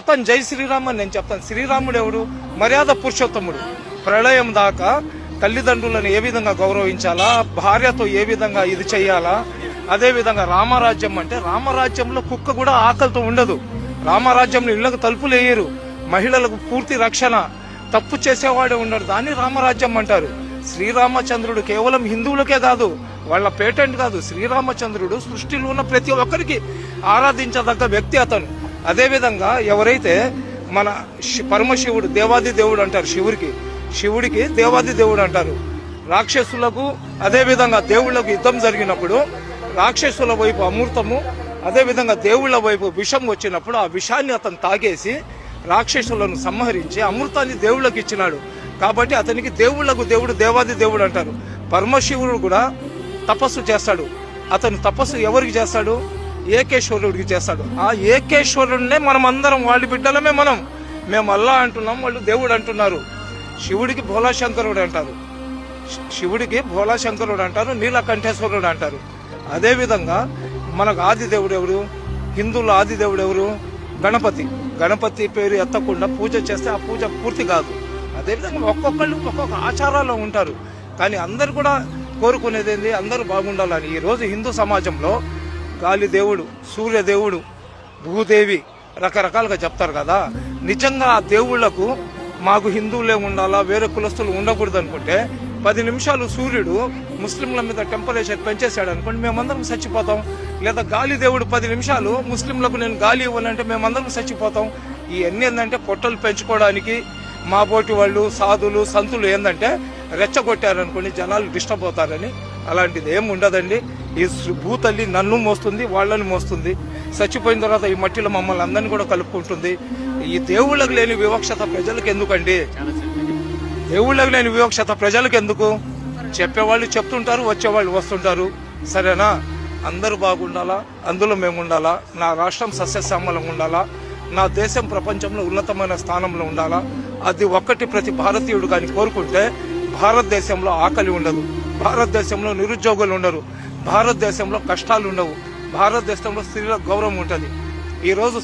చెప్తాను జై శ్రీరామ్ అని నేను చెప్తాను. శ్రీరాముడు ఎవడు? మర్యాద పురుషోత్తముడు. ప్రళయం దాకా తల్లిదండ్రులను ఏ విధంగా గౌరవించాలా, భార్యతో ఏ విధంగా ఇది చెయ్యాలా, అదే విధంగా రామరాజ్యం అంటే రామరాజ్యంలో కుక్క కూడా ఆకలితో ఉండదు. రామరాజ్యంలో ఇళ్లకు తలుపులు వేయరు, మహిళలకు పూర్తి రక్షణ, తప్పు చేసేవాడే ఉండడు. దాన్ని రామరాజ్యం అంటారు. శ్రీరామచంద్రుడు కేవలం హిందువులకే కాదు, వాళ్ళ పేటెంట్ కాదు. శ్రీరామచంద్రుడు సృష్టిలో ఉన్న ప్రతి ఒక్కరికి ఆరాధించదగ్గ వ్యక్తి అతను. అదేవిధంగా ఎవరైతే మన పరమశివుడు దేవాది దేవుడు అంటారు, శివుడికి దేవాది దేవుడు అంటారు. రాక్షసులకు అదేవిధంగా దేవుళ్లకు యుద్ధం జరిగినప్పుడు రాక్షసుల వైపు అమృతము, అదేవిధంగా దేవుళ్ల వైపు విషం వచ్చినప్పుడు ఆ విషాన్ని అతను తాగేసి రాక్షసులను సంహరించి అమృతాన్ని దేవుళ్లకు ఇచ్చినాడు. కాబట్టి అతనికి దేవుళ్లకు దేవుడు దేవాది దేవుడు అంటారు. పరమశివుడు కూడా తపస్సు చేస్తాడు. అతను తపస్సు ఎవరికి చేస్తాడు? ఏకేశ్వరుడికి చేస్తాడు. ఆ ఏకేశ్వరుడినే మనం అందరం వాళ్ళ బిడ్డలమే. మేము అల్లా అంటున్నాం, వాళ్ళు దేవుడు అంటున్నారు. శివుడికి భోలాశంకరుడు అంటారు, నీలకంఠేశ్వరుడు అంటారు. అదేవిధంగా మనకు ఆది దేవుడు ఎవరు? హిందువుల ఆది దేవుడు ఎవరు? గణపతి పేరు ఎత్తకుండా పూజ చేస్తే ఆ పూజ పూర్తి కాదు. అదేవిధంగా ఒక్కొక్కళ్ళు ఒక్కొక్క ఆచారాల్లో ఉంటారు. కానీ అందరు కూడా కోరుకునేది ఏంది? అందరూ బాగుండాలని. ఈరోజు హిందూ సమాజంలో గాలి దేవుడు, సూర్య దేవుడు, భూదేవి రకరకాలుగా చెప్తారు కదా. నిజంగా ఆ దేవుళ్లకు మాకు హిందువులే ఉండాలా, వేరే కులస్తులు ఉండకూడదు అనుకుంటే 10 నిమిషాలు సూర్యుడు ముస్లింల మీద టెంపరేచర్ పెంచేశాడు అనుకోండి, మేమందరం చచ్చిపోతాం. లేదా గాలి దేవుడు 10 నిమిషాలు ముస్లింలకు నేను గాలి ఇవ్వాలంటే మేమందరం చచ్చిపోతాం. ఇవన్నీ ఏంటంటే పొట్టలు పెంచుకోవడానికి మా బోటి వాళ్ళు, సాధులు, సంతులు ఏంటంటే రెచ్చగొట్టారనుకోండి జనాలు డిస్టర్బ్ అవుతారని. అలాంటిది ఏమి ఉండదండి. ఈ భూతల్లి నన్ను మోస్తుంది, వాళ్ళని మోస్తుంది. చచ్చిపోయిన తర్వాత ఈ మట్టిలో మమ్మల్ని అందరినీ కూడా కలుపుకుంటుంది. ఈ దేవుళ్ళకు లేని వివక్షత ప్రజలకు ఎందుకండి? దేవుళ్ళకు లేని వివక్షత ప్రజలకు ఎందుకు? చెప్పేవాళ్ళు చెప్తుంటారు, వచ్చేవాళ్ళు వస్తుంటారు. సరేనా? అందరూ బాగుండాలా, అందులో మేము ఉండాలా, నా రాష్ట్రం సస్యశ్యామలంగా ఉండాలా, నా దేశం ప్రపంచంలో ఉన్నతమైన స్థానంలో ఉండాలా. అది ఒక్కటి ప్రతి భారతీయుడు కానీ కోరుకుంటే భారతదేశంలో ఆకలి ఉండదు, భారతదేశంలో నిరుద్యోగులు ఉండరు, భారతదేశంలో కష్టాలు ఉండవు, భారతదేశంలో స్త్రీల గౌరవం ఉంటుంది. ఈరోజు